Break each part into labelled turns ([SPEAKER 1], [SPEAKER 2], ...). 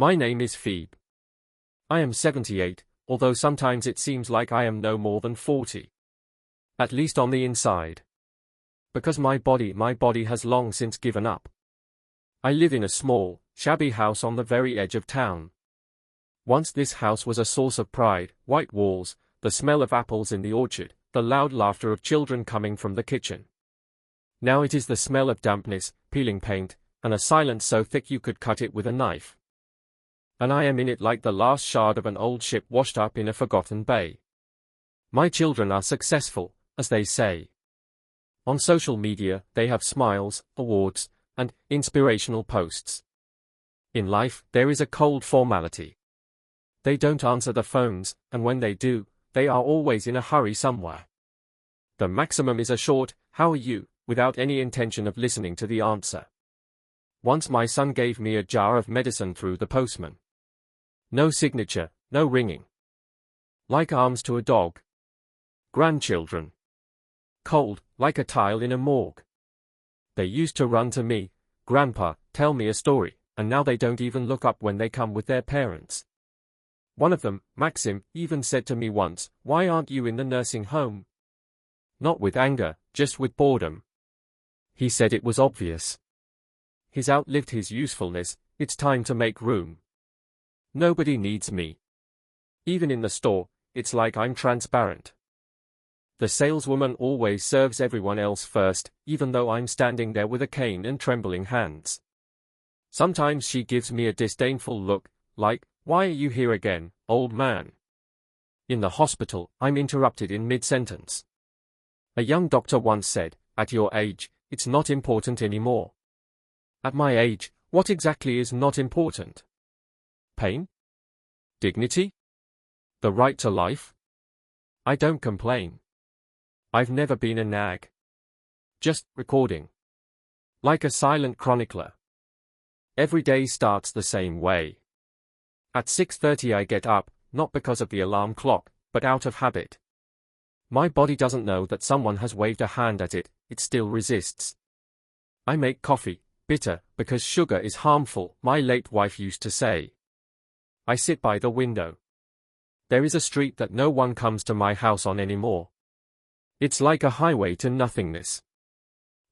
[SPEAKER 1] My name is Phebe. I am 78, although sometimes it seems like I am no more than 40. At least on the inside. Because my body has long since given up. I live in a small, shabby house on the very edge of town. Once this house was a source of pride, white walls, the smell of apples in the orchard, the loud laughter of children coming from the kitchen. Now it is the smell of dampness, peeling paint, and a silence so thick you could cut it with a knife. And I am in it like the last shard of an old ship washed up in a forgotten bay. My children are successful, as they say. On social media, they have smiles, awards, and inspirational posts. In life, there is a cold formality. They don't answer the phones, and when they do, they are always in a hurry somewhere. The maximum is a short, "How are you?" without any intention of listening to the answer. Once my son gave me a jar of medicine through the postman. No signature, no ringing. Like arms to a dog. Grandchildren. Cold, like a tile in a morgue. They used to run to me, "Grandpa, tell me a story," and now they don't even look up when they come with their parents. One of them, Maxim, even said to me once, "Why aren't you in the nursing home?" Not with anger, just with boredom. He said it was obvious. He's outlived his usefulness, it's time to make room. Nobody needs me. Even in the store, it's like I'm transparent. The saleswoman always serves everyone else first, even though I'm standing there with a cane and trembling hands. Sometimes she gives me a disdainful look, like, "Why are you here again, old man?" In the hospital, I'm interrupted in mid-sentence. A young doctor once said, "At your age, it's not important anymore." At my age, what exactly is not important? Pain? Dignity? The right to life? I don't complain. I've never been a nag. Just recording. Like a silent chronicler. Every day starts the same way. At 6:30 I get up, not because of the alarm clock, but out of habit. My body doesn't know that someone has waved a hand at it, it still resists. I make coffee, bitter, because sugar is harmful, my late wife used to say. I sit by the window. There is a street that no one comes to my house on anymore. It's like a highway to nothingness.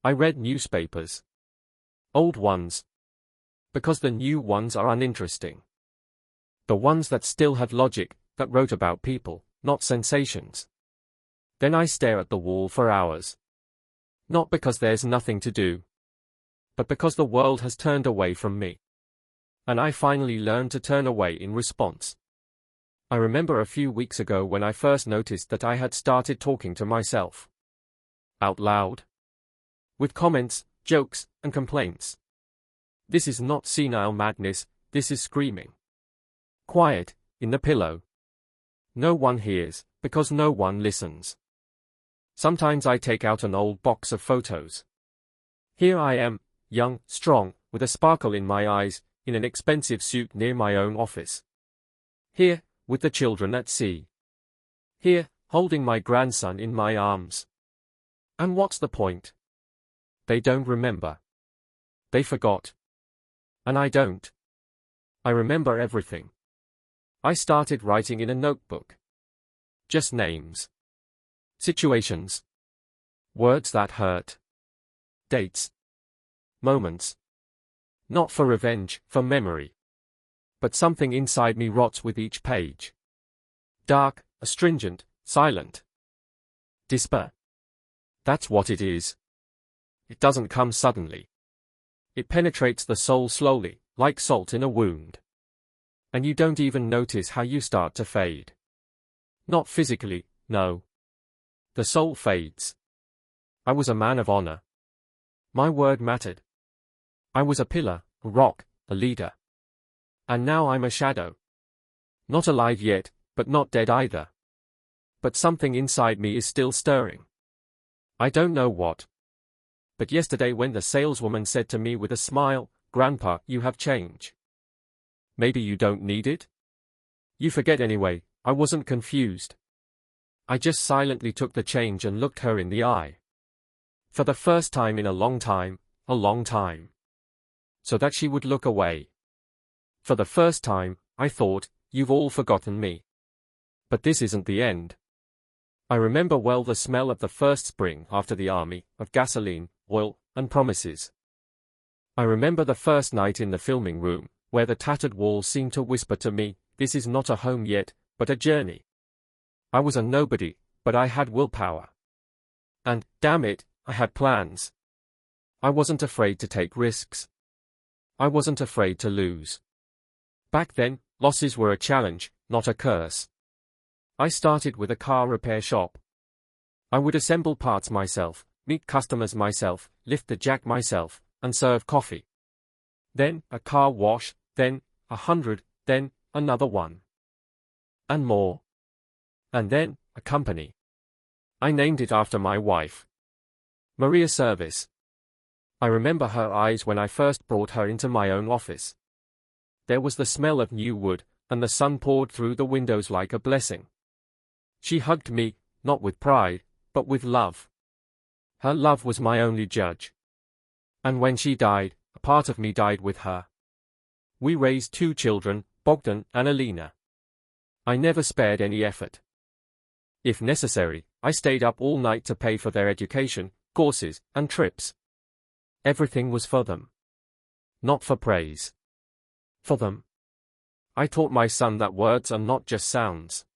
[SPEAKER 1] I read newspapers. Old ones. Because the new ones are uninteresting. The ones that still had logic, that wrote about people, not sensations. Then I stare at the wall for hours. Not because there's nothing to do. But because the world has turned away from me. And I finally learned to turn away in response. I remember a few weeks ago when I first noticed that I had started talking to myself. Out loud. With comments, jokes, and complaints. This is not senile madness, this is screaming. Quiet, in the pillow. No one hears, because no one listens. Sometimes I take out an old box of photos. Here I am, young, strong, with a sparkle in my eyes, in an expensive suit near my own office. Here, with the children at sea. Here, holding my grandson in my arms. And what's the point? They don't remember. They forgot. And I don't. I remember everything. I started writing in a notebook. Just names. Situations. Words that hurt. Dates. Moments. Not for revenge, for memory. But something inside me rots with each page. Dark, astringent, silent. Despair. That's what it is. It doesn't come suddenly. It penetrates the soul slowly, like salt in a wound. And you don't even notice how you start to fade. Not physically, no. The soul fades. I was a man of honor. My word mattered. I was a pillar, a rock, a leader. And now I'm a shadow. Not alive yet, but not dead either. But something inside me is still stirring. I don't know what. But yesterday when the saleswoman said to me with a smile, "Grandpa, you have change. Maybe you don't need it?" You forget anyway, I wasn't confused. I just silently took the change and looked her in the eye. For the first time in a long time, so that she would look away. For the first time, I thought, you've all forgotten me. But this isn't the end. I remember well the smell of the first spring after the army, of gasoline, oil, and promises. I remember the first night in the filming room, where the tattered walls seemed to whisper to me, this is not a home yet, but a journey. I was a nobody, but I had willpower. And, damn it, I had plans. I wasn't afraid to take risks. I wasn't afraid to lose. Back then, losses were a challenge, not a curse. I started with a car repair shop. I would assemble parts myself, meet customers myself, lift the jack myself, and serve coffee. Then, a car wash, then, 100, then, another one. And more. And then, a company. I named it after my wife. Maria Service. I remember her eyes when I first brought her into my own office. There was the smell of new wood, and the sun poured through the windows like a blessing. She hugged me, not with pride, but with love. Her love was my only judge. And when she died, a part of me died with her. We raised 2 children, Bogdan and Alina. I never spared any effort. If necessary, I stayed up all night to pay for their education, courses, and trips. Everything was for them. Not for praise. For them. I taught my son that words are not just sounds.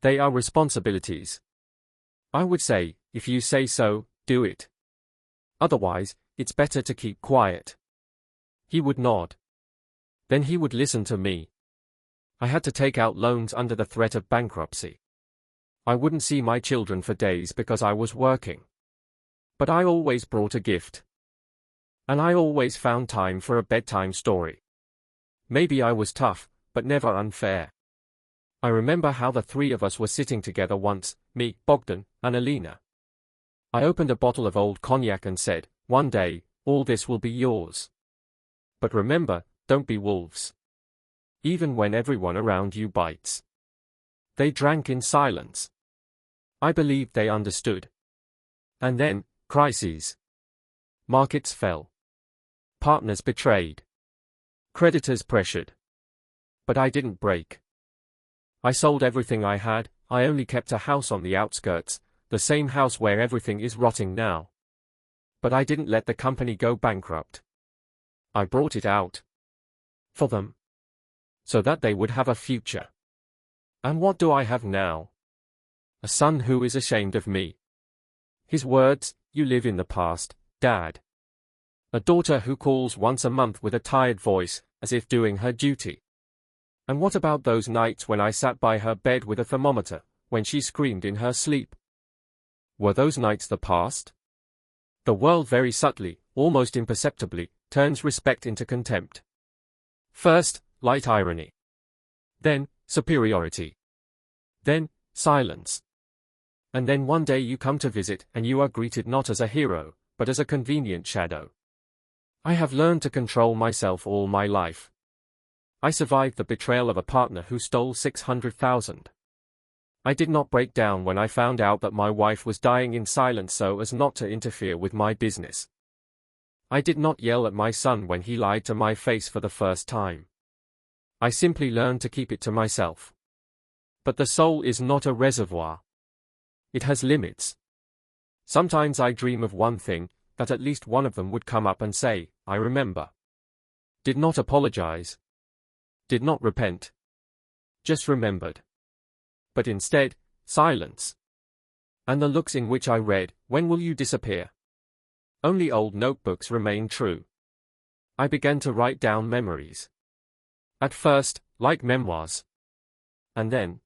[SPEAKER 1] They are responsibilities. I would say, if you say so, do it. Otherwise, it's better to keep quiet. He would nod. Then he would listen to me. I had to take out loans under the threat of bankruptcy. I wouldn't see my children for days because I was working. But I always brought a gift. And I always found time for a bedtime story. Maybe I was tough, but never unfair. I remember how the 3 of us were sitting together once, me, Bogdan, and Alina. I opened a bottle of old cognac and said, one day, all this will be yours. But remember, don't be wolves. Even when everyone around you bites. They drank in silence. I believed they understood. And then, crises. Markets fell. Partners betrayed. Creditors pressured. But I didn't break. I sold everything I had. I only kept a house on the outskirts, the same house where everything is rotting now. But I didn't let the company go bankrupt. I brought it out. For them. So that they would have a future. And what do I have now? A son who is ashamed of me. His words, you live in the past, Dad. A daughter who calls once a month with a tired voice, as if doing her duty. And what about those nights when I sat by her bed with a thermometer, when she screamed in her sleep? Were those nights the past? The world very subtly, almost imperceptibly, turns respect into contempt. First, light irony. Then, superiority. Then, silence. And then one day you come to visit and you are greeted not as a hero, but as a convenient shadow. I have learned to control myself all my life. I survived the betrayal of a partner who stole 600,000. I did not break down when I found out that my wife was dying in silence so as not to interfere with my business. I did not yell at my son when he lied to my face for the first time. I simply learned to keep it to myself. But the soul is not a reservoir. It has limits. Sometimes I dream of one thing, that at least one of them would come up and say, I remember. Did not apologize. Did not repent. Just remembered. But instead, silence. And the looks in which I read, when will you disappear? Only old notebooks remain true. I began to write down memories. At first, like memoirs. And then,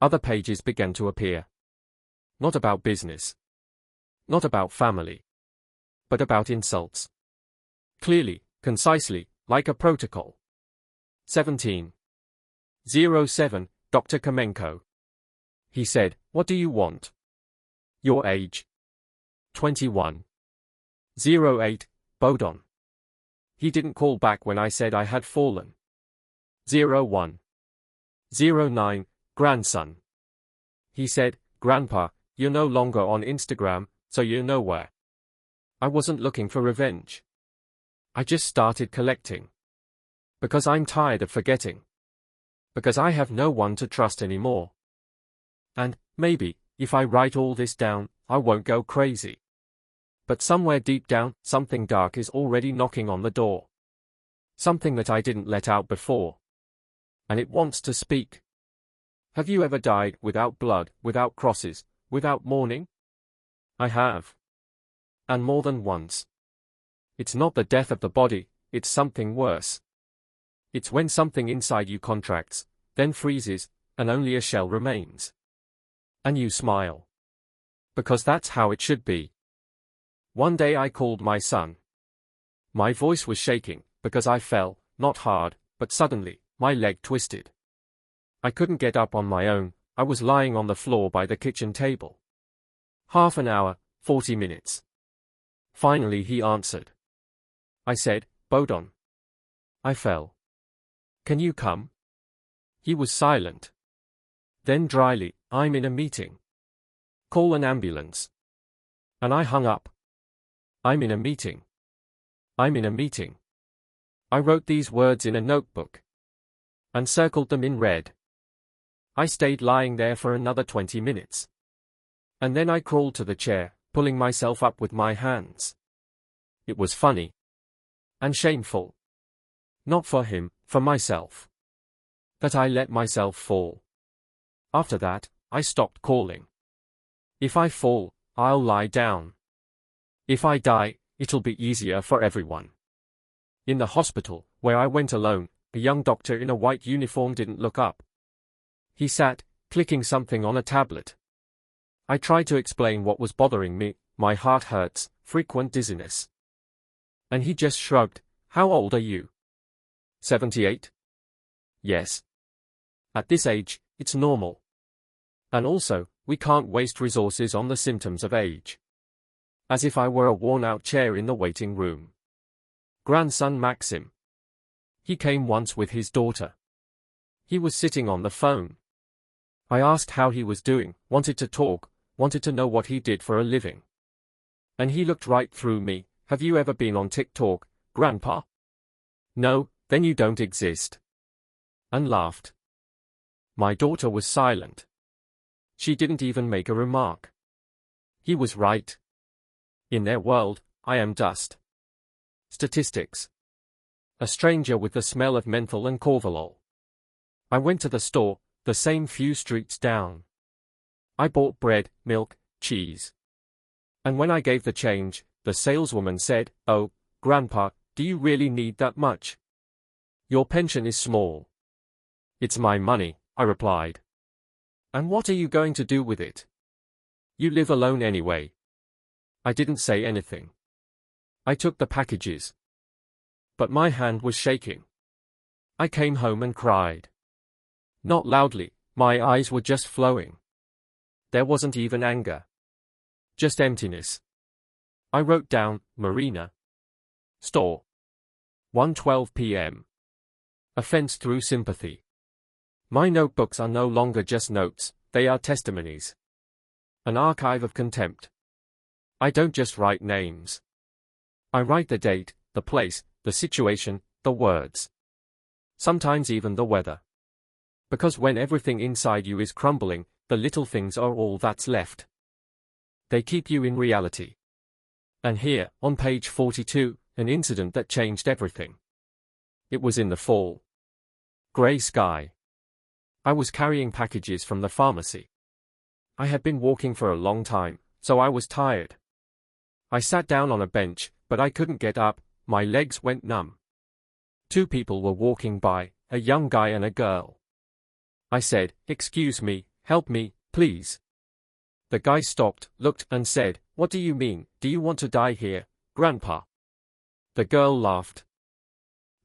[SPEAKER 1] other pages began to appear. Not about business. Not about family. But about insults. Clearly, concisely, like a protocol. 17:07, Dr. Kamenko. He said, what do you want? Your age. 21:08, Bodon. He didn't call back when I said I had fallen. 01:09, grandson. He said, Grandpa, you're no longer on Instagram, so you're nowhere. I wasn't looking for revenge. I just started collecting. Because I'm tired of forgetting. Because I have no one to trust anymore. And, maybe, if I write all this down, I won't go crazy. But somewhere deep down, something dark is already knocking on the door. Something that I didn't let out before. And it wants to speak. Have you ever died without blood, without crosses, without mourning? I have. And more than once. It's not the death of the body, it's something worse. It's when something inside you contracts, then freezes, and only a shell remains. And you smile. Because that's how it should be. One day I called my son. My voice was shaking, because I fell, not hard, but suddenly, my leg twisted. I couldn't get up on my own, I was lying on the floor by the kitchen table. Half an hour, 40 minutes. Finally he answered. I said, Bodon. I fell. Can you come? He was silent. Then dryly, I'm in a meeting. Call an ambulance. And I hung up. I'm in a meeting. I'm in a meeting. I wrote these words in a notebook. And circled them in red. I stayed lying there for another 20 minutes. And then I crawled to the chair, pulling myself up with my hands. It was funny. And shameful. Not for him, for myself. That I let myself fall. After that, I stopped calling. If I fall, I'll lie down. If I die, it'll be easier for everyone. In the hospital, where I went alone, a young doctor in a white uniform didn't look up. He sat, clicking something on a tablet. I tried to explain what was bothering me, my heart hurts, frequent dizziness. And he just shrugged. How old are you? 78? Yes. At this age, it's normal. And also, we can't waste resources on the symptoms of age. As if I were a worn-out chair in the waiting room. Grandson Maxim. He came once with his daughter. He was sitting on the phone. I asked how he was doing, wanted to talk, wanted to know what he did for a living. And he looked right through me. Have you ever been on TikTok, Grandpa? No, then you don't exist. And laughed. My daughter was silent. She didn't even make a remark. He was right. In their world, I am dust. Statistics. A stranger with the smell of menthol and Corvalol. I went to the store, the same few streets down. I bought bread, milk, cheese. And when I gave the change, the saleswoman said, "Oh, Grandpa, do you really need that much? Your pension is small." "It's my money," I replied. "And what are you going to do with it? You live alone anyway." I didn't say anything. I took the packages. But my hand was shaking. I came home and cried. Not loudly, my eyes were just flowing. There wasn't even anger. Just emptiness. I wrote down, Marina. Store. 1:12 p.m. Offense through sympathy. My notebooks are no longer just notes, they are testimonies. An archive of contempt. I don't just write names. I write the date, the place, the situation, the words. Sometimes even the weather. Because when everything inside you is crumbling, the little things are all that's left. They keep you in reality. And here, on page 42, an incident that changed everything. It was in the fall. Grey sky. I was carrying packages from the pharmacy. I had been walking for a long time, so I was tired. I sat down on a bench, but I couldn't get up, my legs went numb. 2 people were walking by, a young guy and a girl. I said, "Excuse me, help me, please." The guy stopped, looked, and said, "What do you mean, do you want to die here, Grandpa?" The girl laughed.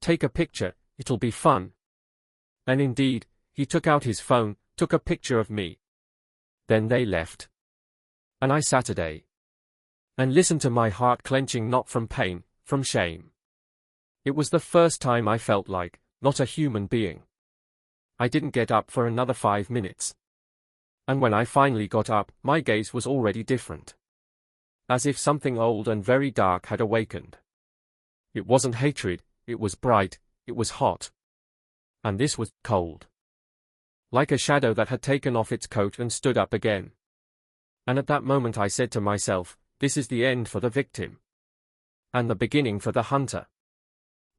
[SPEAKER 1] "Take a picture, it'll be fun." And indeed, he took out his phone, took a picture of me. Then they left. And I sat and listened to my heart clenching, not from pain, from shame. It was the first time I felt like, not a human being. I didn't get up for another 5 minutes. And when I finally got up, my gaze was already different. As if something old and very dark had awakened. It wasn't hatred, it was bright, it was hot. And this was cold. Like a shadow that had taken off its coat and stood up again. And at that moment I said to myself, this is the end for the victim. And the beginning for the hunter.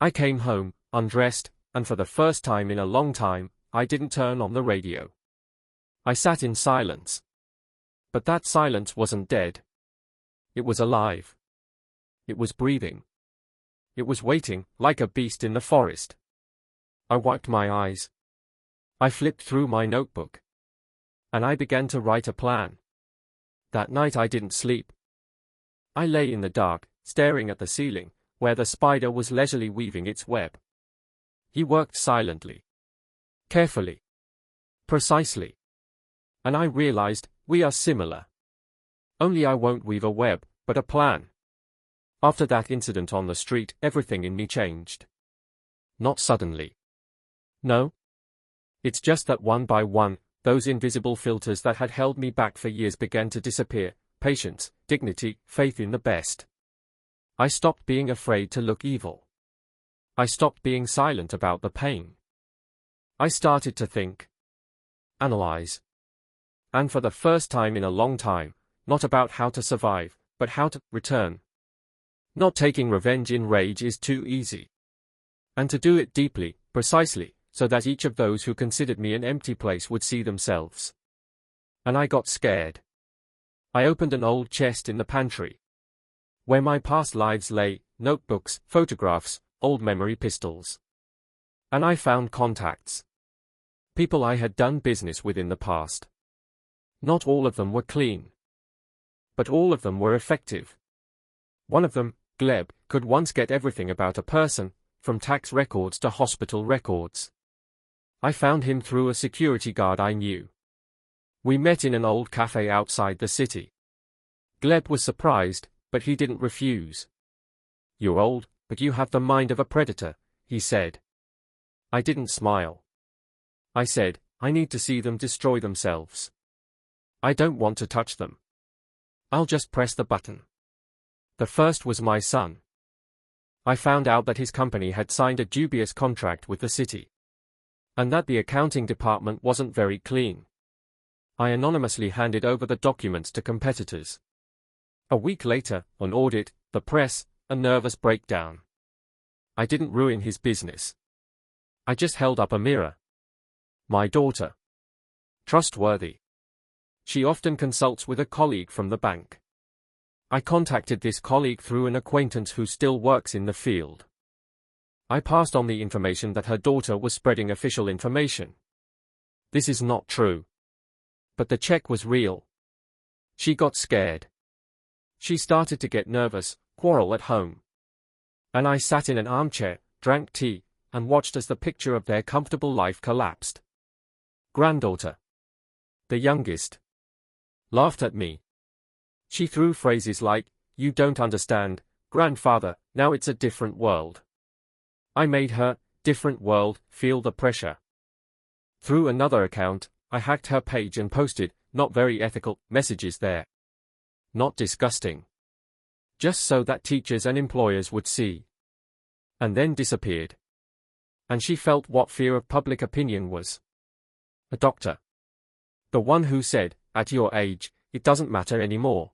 [SPEAKER 1] I came home, undressed, and for the first time in a long time, I didn't turn on the radio. I sat in silence. But that silence wasn't dead. It was alive. It was breathing. It was waiting, like a beast in the forest. I wiped my eyes. I flipped through my notebook. And I began to write a plan. That night I didn't sleep. I lay in the dark, staring at the ceiling, where the spider was leisurely weaving its web. He worked silently. Carefully. Precisely. And I realized, we are similar. Only I won't weave a web, but a plan. After that incident on the street, everything in me changed. Not suddenly. No. It's just that one by one, those invisible filters that had held me back for years began to disappear. Patience, dignity, faith in the best. I stopped being afraid to look evil. I stopped being silent about the pain. I started to think. Analyze. And for the first time in a long time, not about how to survive, but how to return. Not taking revenge in rage is too easy. And to do it deeply, precisely, so that each of those who considered me an empty place would see themselves. And I got scared. I opened an old chest in the pantry. Where my past lives lay, notebooks, photographs, old memory pistols. And I found contacts. People I had done business with in the past. Not all of them were clean. But all of them were effective. One of them, Gleb, could once get everything about a person, from tax records to hospital records. I found him through a security guard I knew. We met in an old cafe outside the city. Gleb was surprised, but he didn't refuse. You're old, but you have the mind of a predator, he said. I didn't smile. I said, I need to see them destroy themselves. I don't want to touch them. I'll just press the button. The first was my son. I found out that his company had signed a dubious contract with the city. And that the accounting department wasn't very clean. I anonymously handed over the documents to competitors. A week later, an audit, the press, a nervous breakdown. I didn't ruin his business. I just held up a mirror. My daughter. Trustworthy. She often consults with a colleague from the bank. I contacted this colleague through an acquaintance who still works in the field. I passed on the information that her daughter was spreading official information. This is not true. But the check was real. She got scared. She started to get nervous, quarrel at home. And I sat in an armchair, drank tea, and watched as the picture of their comfortable life collapsed. Granddaughter. The youngest. Laughed at me. She threw phrases like, you don't understand, grandfather, now it's a different world. I made her, different world, feel the pressure. Through another account, I hacked her page and posted, not very ethical, messages there. Not disgusting. Just so that teachers and employers would see. And then disappeared. And she felt what fear of public opinion was. A doctor. The one who said, at your age, it doesn't matter anymore.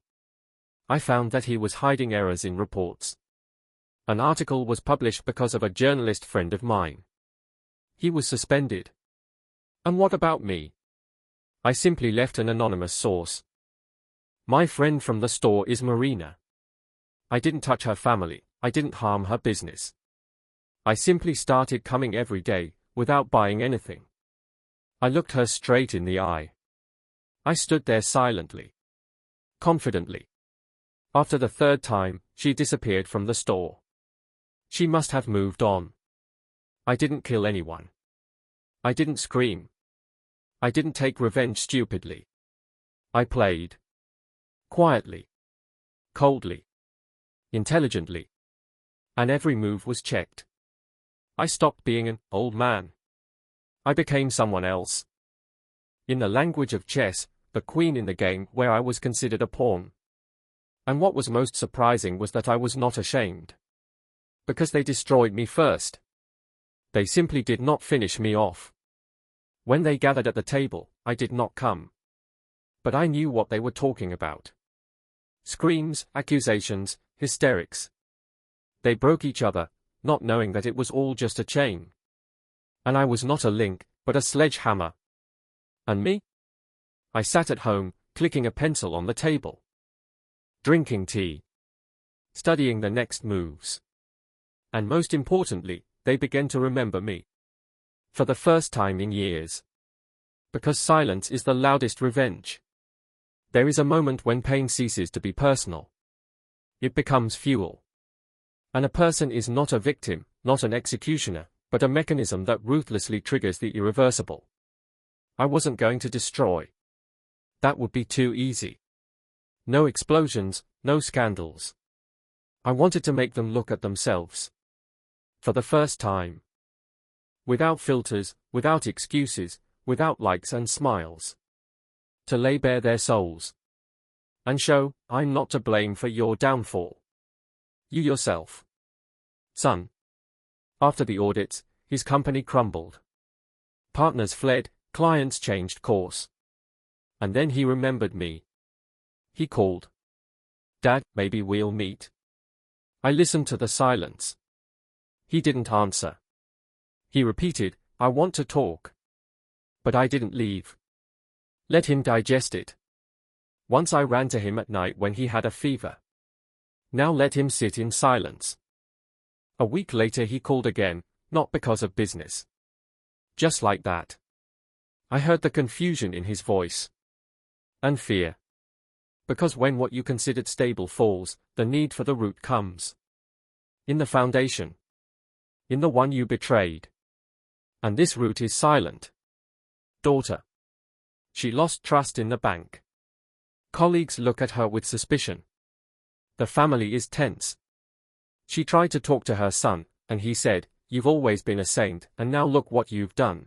[SPEAKER 1] I found that he was hiding errors in reports. An article was published because of a journalist friend of mine. He was suspended. And what about me? I simply left an anonymous source. My friend from the store is Marina. I didn't touch her family, I didn't harm her business. I simply started coming every day, without buying anything. I looked her straight in the eye. I stood there silently. Confidently. After the third time, she disappeared from the store. She must have moved on. I didn't kill anyone. I didn't scream. I didn't take revenge stupidly. I played. Quietly. Coldly. Intelligently. And every move was checked. I stopped being an old man. I became someone else. In the language of chess, the queen in the game where I was considered a pawn. And what was most surprising was that I was not ashamed. Because they destroyed me first. They simply did not finish me off. When they gathered at the table, I did not come. But I knew what they were talking about. Screams, accusations, hysterics. They broke each other, not knowing that it was all just a chain. And I was not a link, but a sledgehammer. And me? I sat at home, clicking a pencil on the table. Drinking tea. Studying the next moves. And most importantly, they began to remember me. For the first time in years. Because silence is the loudest revenge. There is a moment when pain ceases to be personal. It becomes fuel. And a person is not a victim, not an executioner, but a mechanism that ruthlessly triggers the irreversible. I wasn't going to destroy. That would be too easy. No explosions, no scandals. I wanted to make them look at themselves. For the first time. Without filters, without excuses, without likes and smiles. To lay bare their souls. And show, I'm not to blame for your downfall. You yourself. Son. After the audits, his company crumbled. Partners fled, clients changed course. And then he remembered me. He called. Dad, maybe we'll meet. I listened to the silence. He didn't answer. He repeated, I want to talk. But I didn't leave. Let him digest it. Once I ran to him at night when he had a fever. Now let him sit in silence. A week later he called again, not because of business. Just like that. I heard the confusion in his voice. And fear. Because when what you considered stable falls, the need for the root comes. In the foundation. In the one you betrayed. And this root is silent. Daughter. She lost trust in the bank. Colleagues look at her with suspicion. The family is tense. She tried to talk to her son, and he said, you've always been a saint, and now look what you've done.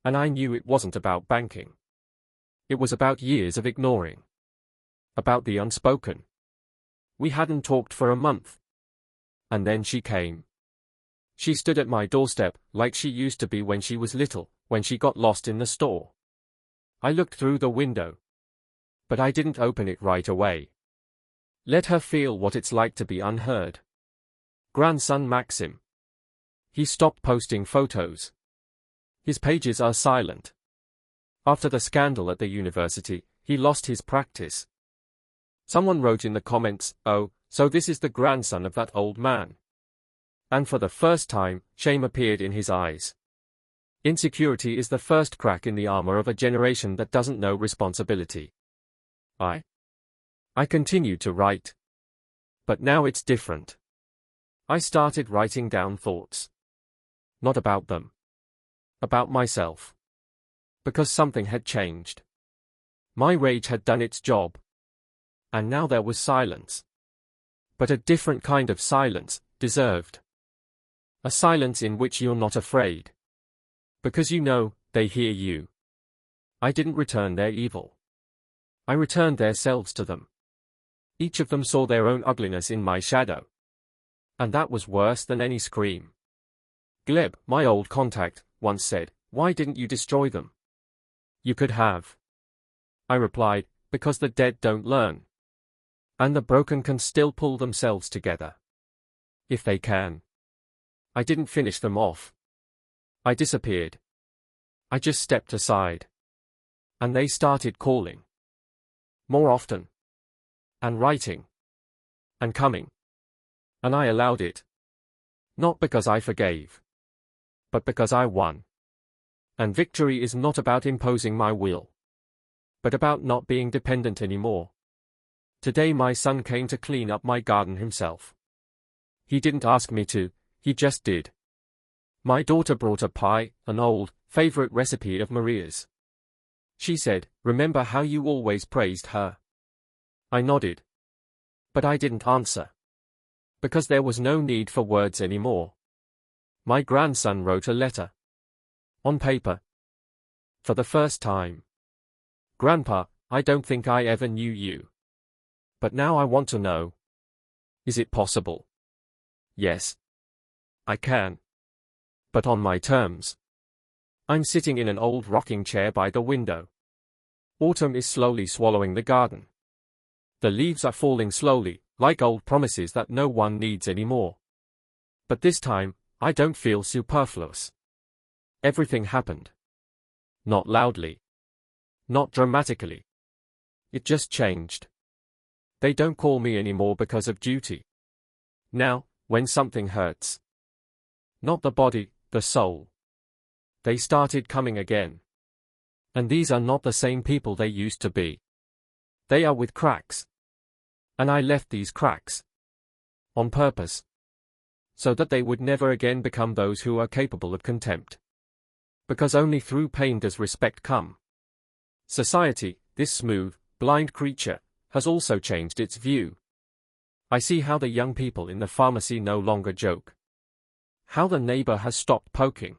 [SPEAKER 1] And I knew it wasn't about banking. It was about years of ignoring. About the unspoken. We hadn't talked for a month. And then she came. She stood at my doorstep, like she used to be when she was little, when she got lost in the store. I looked through the window. But I didn't open it right away. Let her feel what it's like to be unheard. Grandson Maxim. He stopped posting photos. His pages are silent. After the scandal at the university, he lost his practice. Someone wrote in the comments, oh, so this is the grandson of that old man. And for the first time, shame appeared in his eyes. Insecurity is the first crack in the armor of a generation that doesn't know responsibility. I continued to write. But now it's different. I started writing down thoughts. Not about them. About myself. Because something had changed. My rage had done its job. And now there was silence. But a different kind of silence, deserved. A silence in which you're not afraid. Because you know, they hear you. I didn't return their evil. I returned their selves to them. Each of them saw their own ugliness in my shadow. And that was worse than any scream. Gleb, my old contact, once said, why didn't you destroy them? You could have. I replied, because the dead don't learn. And the broken can still pull themselves together. If they can. I didn't finish them off. I disappeared. I just stepped aside. And they started calling. More often. And writing. And coming. And I allowed it. Not because I forgave. But because I won. And victory is not about imposing my will. But about not being dependent anymore. Today my son came to clean up my garden himself. He didn't ask me to, he just did. My daughter brought a pie, an old, favorite recipe of Maria's. She said, remember how you always praised her? I nodded. But I didn't answer. Because there was no need for words anymore. My grandson wrote a letter. On paper. For the first time. Grandpa, I don't think I ever knew you. But now I want to know. Is it possible? Yes. I can. but on my terms. I'm sitting in an old rocking chair by the window. Autumn is slowly swallowing the garden. The leaves are falling slowly, like old promises that no one needs anymore. But this time, I don't feel superfluous. Everything happened. Not loudly. Not dramatically. It just changed. They don't call me anymore because of duty. Now, when something hurts. Not the body, the soul. They started coming again. And these are not the same people they used to be. They are with cracks. And I left these cracks. On purpose. So that they would never again become those who are capable of contempt. Because only through pain does respect come. Society, this smooth, blind creature, has also changed its view. I see how the young people in the pharmacy no longer joke. How the neighbor has stopped poking.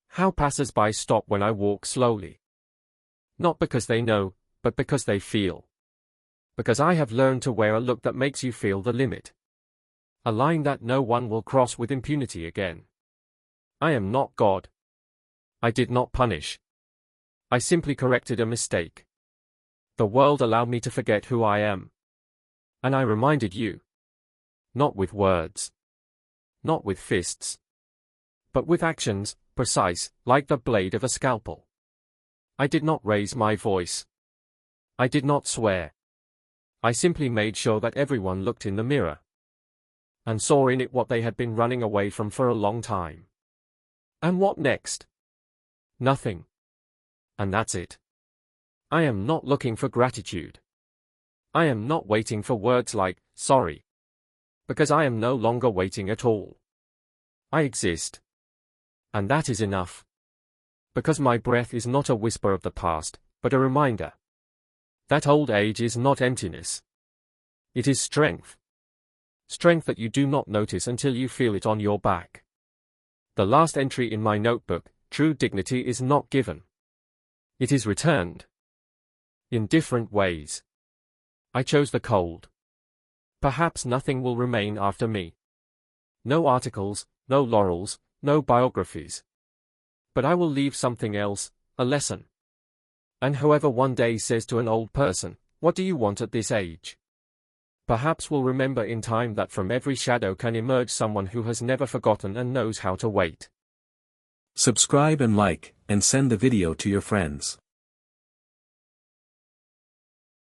[SPEAKER 1] How passers-by stop when I walk slowly. Not because they know, but because they feel. Because I have learned to wear a look that makes you feel the limit. A line that no one will cross with impunity again. I am not God. I did not punish. I simply corrected a mistake. The world allowed me to forget who I am. And I reminded you. Not with words. Not with fists. But with actions, precise, like the blade of a scalpel. I did not raise my voice. I did not swear. I simply made sure that everyone looked in the mirror. And saw in it what they had been running away from for a long time. And what next? Nothing. And that's it. I am not looking for gratitude. I am not waiting for words like, sorry. Because I am no longer waiting at all. I exist. And that is enough. Because my breath is not a whisper of the past, but a reminder. That old age is not emptiness. It is strength. Strength that you do not notice until you feel it on your back. The last entry in my notebook, true dignity is not given. It is returned. In different ways. I chose the cold. Perhaps nothing will remain after me. No articles, no laurels, no biographies. But I will leave something else, a lesson. And whoever one day says to an old person, "What do you want at this age?" perhaps will remember in time that from every shadow can emerge someone who has never forgotten and knows how to wait.
[SPEAKER 2] Subscribe and like, and send the video to your friends.